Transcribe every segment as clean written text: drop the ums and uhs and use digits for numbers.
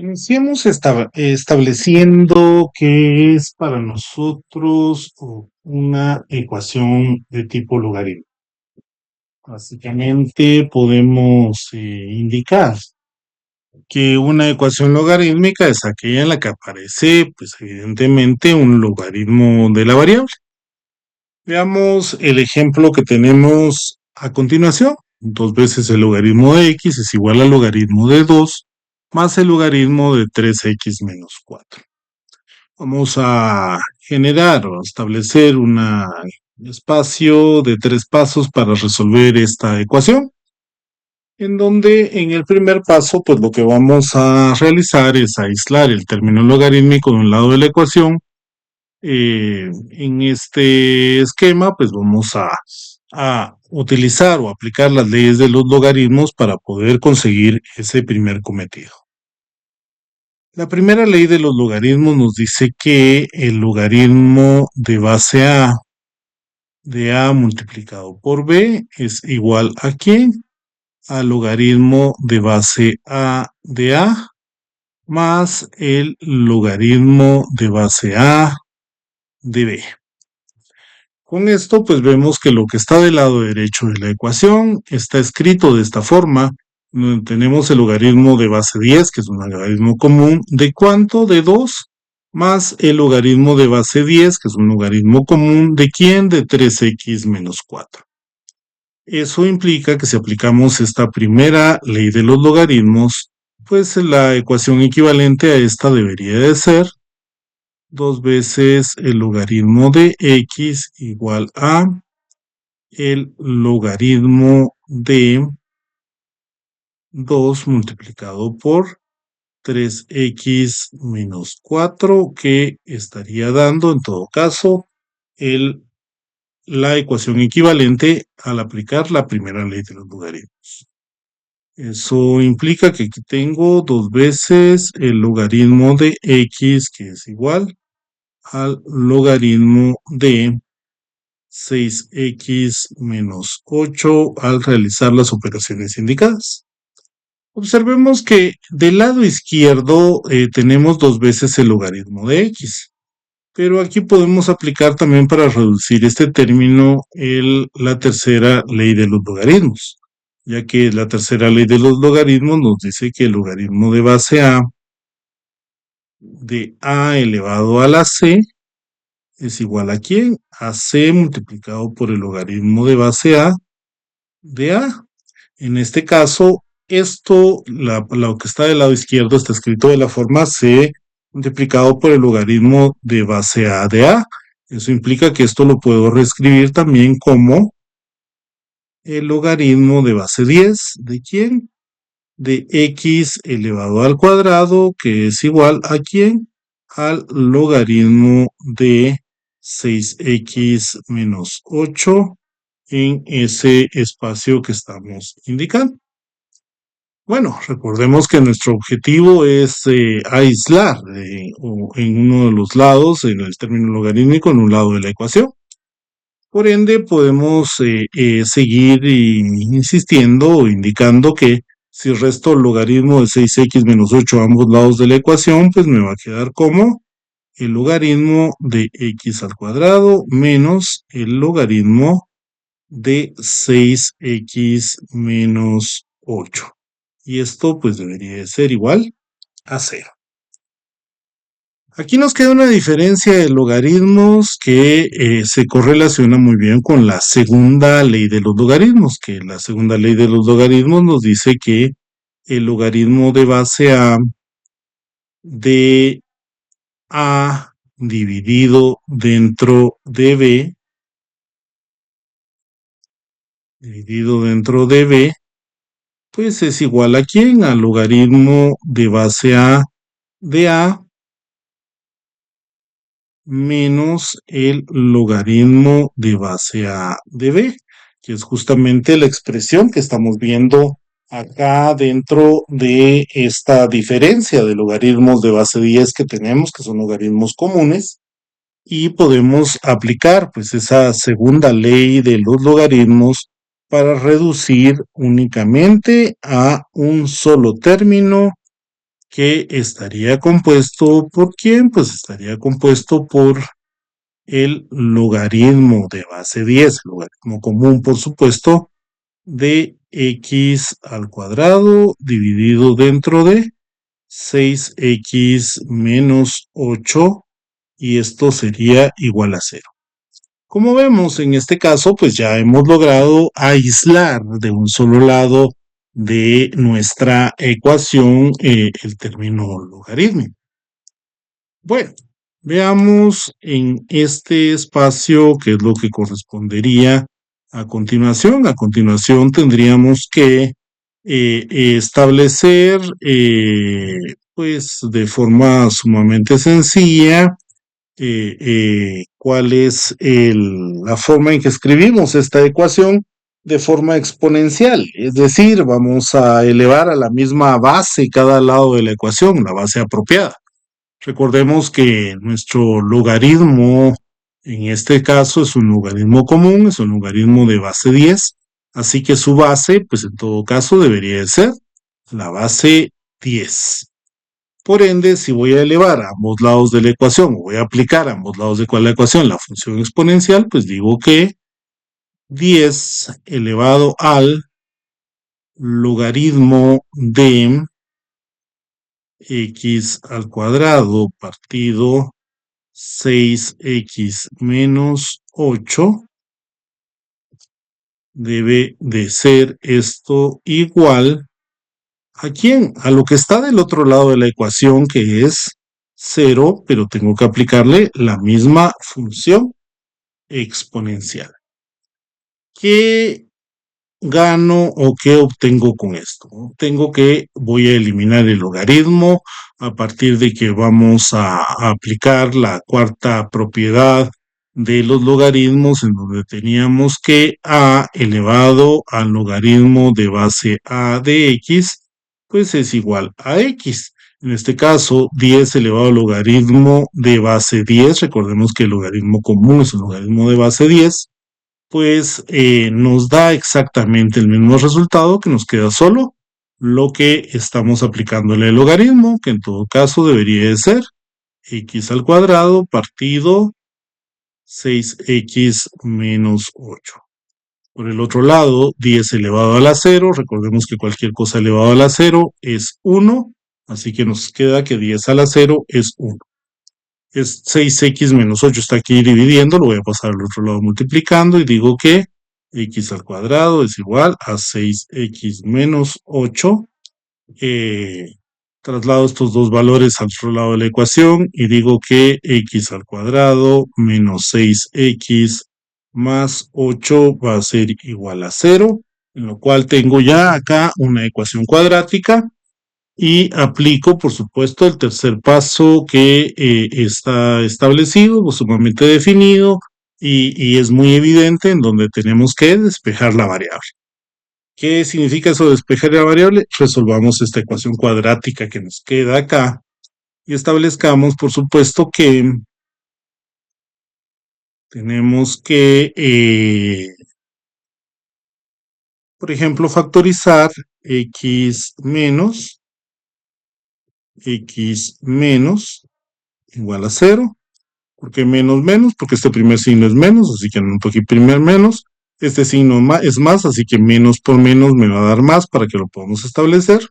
Iniciemos estableciendo qué es para nosotros una ecuación de tipo logaritmo. Básicamente podemos indicar que una ecuación logarítmica es aquella en la que aparece, pues evidentemente, un logaritmo de la variable. Veamos el ejemplo que tenemos a continuación. Dos veces el logaritmo de x es igual al logaritmo de 2 más el logaritmo de 3x menos 4. Vamos a generar o establecer un espacio de 3 pasos para resolver esta ecuación, en donde en el primer paso, pues lo que vamos a realizar es aislar el término logarítmico de un lado de la ecuación. En este esquema, pues vamos a utilizar o aplicar las leyes de los logaritmos para poder conseguir ese primer cometido. La primera ley de los logaritmos nos dice que el logaritmo de base A de A multiplicado por B es igual a ¿qué? Al logaritmo de base A de A más el logaritmo de base A de B. Con esto, pues vemos que lo que está del lado derecho de la ecuación está escrito de esta forma. Tenemos el logaritmo de base 10, que es un logaritmo común. ¿De cuánto? De 2, más el logaritmo de base 10, que es un logaritmo común. ¿De quién? De 3x menos 4. Eso implica que si aplicamos esta primera ley de los logaritmos, pues la ecuación equivalente a esta debería de ser 2 veces el logaritmo de x igual a el logaritmo de 2 multiplicado por 3x menos 4, que estaría dando en todo caso la ecuación equivalente al aplicar la primera ley de los logaritmos. Eso implica que aquí tengo 2 veces el logaritmo de x, que es igual al logaritmo de 6x menos 8 al realizar las operaciones indicadas. Observemos que del lado izquierdo tenemos 2 veces el logaritmo de x, pero aquí podemos aplicar también para reducir este término la tercera ley de los logaritmos, ya que la tercera ley de los logaritmos nos dice que el logaritmo de base A de A elevado a la C es igual a ¿quién? A C multiplicado por el logaritmo de base A de A. En este caso, lo que está del lado izquierdo está escrito de la forma C multiplicado por el logaritmo de base A de A. Eso implica que esto lo puedo reescribir también como el logaritmo de base 10. ¿De quién? De x elevado al cuadrado, que es igual a ¿quién? Al logaritmo de 6x menos 8 en ese espacio que estamos indicando. Bueno, recordemos que nuestro objetivo es aislar en uno de los lados, en el término logarítmico, en un lado de la ecuación. Por ende, podemos seguir insistiendo o indicando que si resto el logaritmo de 6x menos 8 a ambos lados de la ecuación, pues me va a quedar como el logaritmo de x al cuadrado menos el logaritmo de 6x menos 8. Y esto pues debería de ser igual a 0. Aquí nos queda una diferencia de logaritmos que se correlaciona muy bien con la segunda ley de los logaritmos, que la segunda ley de los logaritmos nos dice que el logaritmo de base A de A dividido dentro de B, pues es igual a ¿quién? Al logaritmo de base A de A menos el logaritmo de base A de B, que es justamente la expresión que estamos viendo acá dentro de esta diferencia de logaritmos de base 10 que tenemos, que son logaritmos comunes, y podemos aplicar pues esa segunda ley de los logaritmos para reducir únicamente a un solo término que estaría compuesto ¿por quién? Pues estaría compuesto por el logaritmo de base 10, el logaritmo común, por supuesto, de x al cuadrado dividido dentro de 6x menos 8, y esto sería igual a 0. Como vemos en este caso, pues ya hemos logrado aislar de un solo lado de nuestra ecuación el término logarítmico. Bueno, veamos en este espacio qué es lo que correspondería a continuación. A continuación tendríamos que establecer, pues de forma sumamente sencilla, cuál es la forma en que escribimos esta ecuación de forma exponencial. Es decir, vamos a elevar a la misma base cada lado de la ecuación, la base apropiada. Recordemos que nuestro logaritmo, en este caso, es un logaritmo común, es un logaritmo de base 10, así que su base, pues en todo caso, debería de ser la base 10. Por ende, si voy a elevar a ambos lados de la ecuación, o voy a aplicar a ambos lados de la ecuación la función exponencial, pues digo que 10 elevado al logaritmo de x al cuadrado partido 6x menos 8 debe de ser esto igual ¿a quién? A lo que está del otro lado de la ecuación, que es 0, pero tengo que aplicarle la misma función exponencial. ¿Qué gano o qué obtengo con esto? Obtengo que voy a eliminar el logaritmo a partir de que vamos a aplicar la cuarta propiedad de los logaritmos, en donde teníamos que a elevado al logaritmo de base a de x, pues es igual a x. En este caso, 10 elevado al logaritmo de base 10, recordemos que el logaritmo común es un logaritmo de base 10, pues nos da exactamente el mismo resultado, que nos queda solo lo que estamos aplicando en el logaritmo, que en todo caso debería de ser x al cuadrado partido 6x menos 8. Por el otro lado, 10 elevado a la 0, recordemos que cualquier cosa elevado a la 0 es 1, así que nos queda que 10 a la 0 es 1. Es 6x menos 8, está aquí dividiendo, lo voy a pasar al otro lado multiplicando y digo que x al cuadrado es igual a 6x menos 8. Traslado estos dos valores al otro lado de la ecuación y digo que x al cuadrado menos 6x más 8 va a ser igual a 0, en lo cual tengo ya acá una ecuación cuadrática. Y aplico, por supuesto, el tercer paso que está establecido, o sumamente definido, y es muy evidente, en donde tenemos que despejar la variable. ¿Qué significa eso de despejar la variable? Resolvamos esta ecuación cuadrática que nos queda acá y establezcamos, por supuesto, que tenemos que, por ejemplo, factorizar x menos igual a 0. ¿Por qué menos menos? Porque este primer signo es menos, así que anoto aquí primer menos. Este signo es más, así que menos por menos me va a dar más para que lo podamos establecer.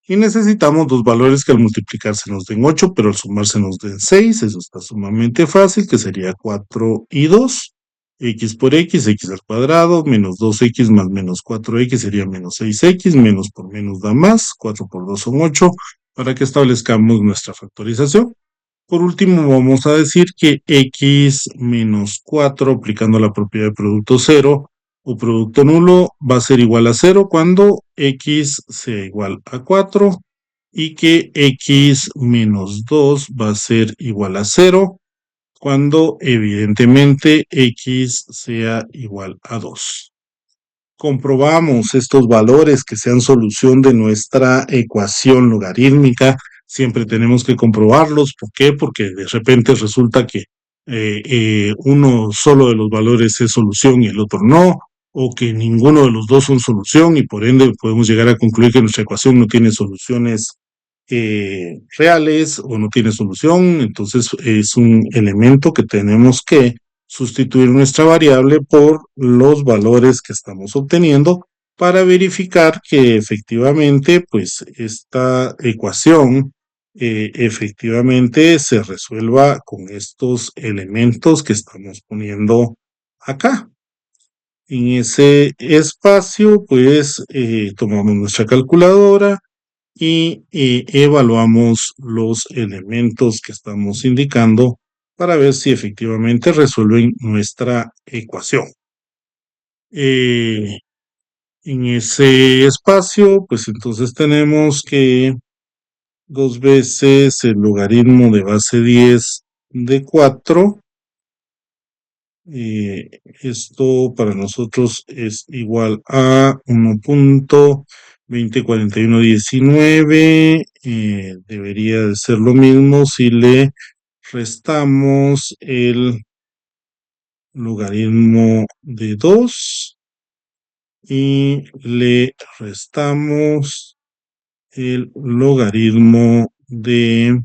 Y necesitamos dos valores que al multiplicarse nos den 8, pero al sumarse nos den 6. Eso está sumamente fácil, que sería 4 y 2. X por x, x al cuadrado, menos 2x más menos 4x sería menos 6x, menos por menos da más, 4 por 2 son 8, para que establezcamos nuestra factorización. Por último, vamos a decir que x menos 4, aplicando la propiedad de producto cero o producto nulo, va a ser igual a 0 cuando x sea igual a 4, y que x menos 2 va a ser igual a 0 cuando evidentemente x sea igual a 2. Comprobamos estos valores que sean solución de nuestra ecuación logarítmica. Siempre tenemos que comprobarlos. ¿Por qué? Porque de repente resulta que uno solo de los valores es solución y el otro no, o que ninguno de los dos son solución y por ende podemos llegar a concluir que nuestra ecuación no tiene soluciones reales o no tiene solución, entonces es un elemento que tenemos que sustituir nuestra variable por los valores que estamos obteniendo para verificar que efectivamente pues esta ecuación efectivamente se resuelva con estos elementos que estamos poniendo acá. En ese espacio pues tomamos nuestra calculadora y evaluamos los elementos que estamos indicando para ver si efectivamente resuelven nuestra ecuación. En ese espacio, pues entonces tenemos que 2 veces el logaritmo de base 10 de 4. Esto para nosotros es igual a 1.204119. Debería de ser lo mismo si le restamos el logaritmo de 2 y le restamos el logaritmo de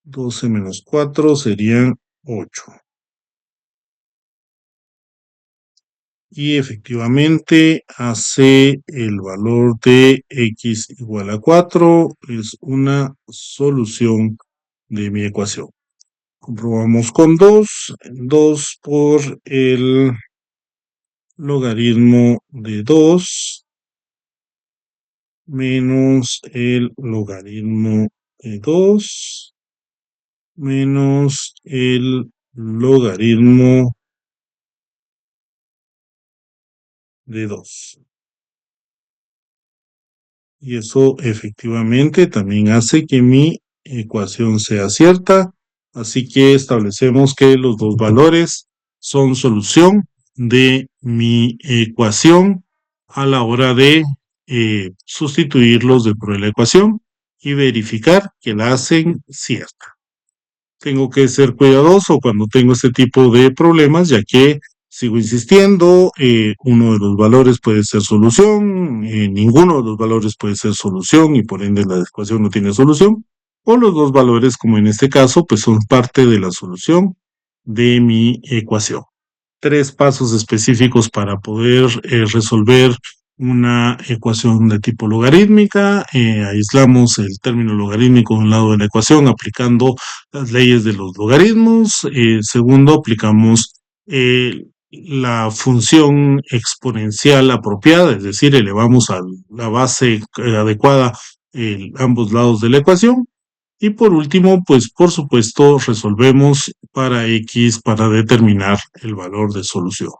12 menos 4 serían 8. Y efectivamente hace el valor de x igual a 4, es una solución de mi ecuación. Comprobamos con 2 por el logaritmo de 2 menos el logaritmo de 2 menos el logaritmo de 2. Y eso efectivamente también hace que mi ecuación sea cierta. Así que establecemos que los dos valores son solución de mi ecuación a la hora de sustituirlos dentro de la ecuación y verificar que la hacen cierta. Tengo que ser cuidadoso cuando tengo este tipo de problemas, ya que sigo insistiendo, uno de los valores puede ser solución, ninguno de los valores puede ser solución y por ende la ecuación no tiene solución, o los dos valores, como en este caso, pues son parte de la solución de mi ecuación. 3 pasos específicos para poder resolver una ecuación de tipo logarítmica. Aislamos el término logarítmico de un lado de la ecuación aplicando las leyes de los logaritmos. Segundo, aplicamos la función exponencial apropiada, es decir, elevamos a la base adecuada ambos lados de la ecuación. Y por último, pues por supuesto, resolvemos para x para determinar el valor de solución.